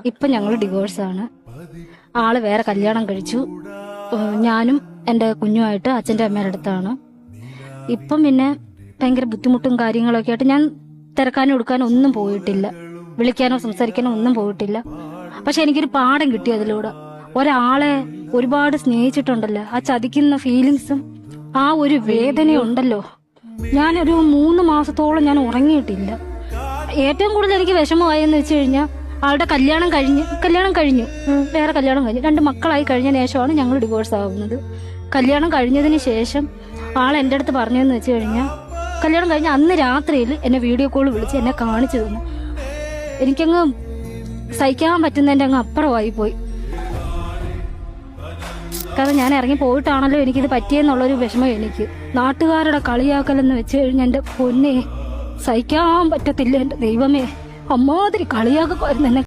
ഇപ്പൊ ഞങ്ങൾ ഡിവോഴ്സാണ്. ആള് വേറെ കല്യാണം കഴിച്ചു. ഞാനും എന്റെ കുഞ്ഞുമായിട്ട് അച്ഛന്റെ അമ്മയുടെ അടുത്താണ്. ഇപ്പം പിന്നെ ഭയങ്കര ബുദ്ധിമുട്ടും കാര്യങ്ങളൊക്കെ ആയിട്ട് ഞാൻ തിരക്കാനും എടുക്കാനും ഒന്നും പോയിട്ടില്ല, വിളിക്കാനോ സംസാരിക്കാനോ ഒന്നും പോയിട്ടില്ല. പക്ഷെ എനിക്കൊരു പാഠം കിട്ടി അതിലൂടെ. ഒരാളെ ഒരുപാട് സ്നേഹിച്ചിട്ടുണ്ടല്ലോ, ആ ചതിക്കുന്ന ഫീലിങ്സും ആ ഒരു വേദനയുണ്ടല്ലോ. ഞാനൊരു 3 മാസത്തോളം ഞാൻ ഉറങ്ങിയിട്ടില്ല. ഏറ്റവും കൂടുതൽ എനിക്ക് വിഷമമായെന്ന് വെച്ച് കഴിഞ്ഞാൽ ആളുടെ കല്യാണം കഴിഞ്ഞു, വേറെ കല്യാണം കഴിഞ്ഞു, 2 മക്കളായി കഴിഞ്ഞ ശേഷമാണ് ഞങ്ങൾ ഡിവോഴ്സ് ആവുന്നത്. കല്യാണം കഴിഞ്ഞതിന് ശേഷം ആൾ എൻ്റെ അടുത്ത് പറഞ്ഞതെന്ന് വെച്ച് കഴിഞ്ഞാൽ, കല്യാണം കഴിഞ്ഞ അന്ന് രാത്രിയിൽ എന്നെ വീഡിയോ കോൾ വിളിച്ച് എന്നെ കാണിച്ചു തന്നു. എനിക്കങ്ങ് സഹിക്കാൻ പറ്റുന്നതിൻ്റെ അങ്ങ് അപ്പുറമായി പോയി. കാരണം ഞാൻ ഇറങ്ങി പോയിട്ടാണല്ലോ എനിക്കിത് പറ്റിയെന്നുള്ളൊരു വിഷമം എനിക്ക്. നാട്ടുകാരുടെ കളിയാക്കലെന്ന് വെച്ച് കഴിഞ്ഞാൽ എൻ്റെ പൊന്നെ സഹിക്കാൻ പറ്റത്തില്ല. എൻ്റെ ദൈവമേ, അമ്മാതിരി കളിയാക്കുമായിരുന്നു എന്നെ.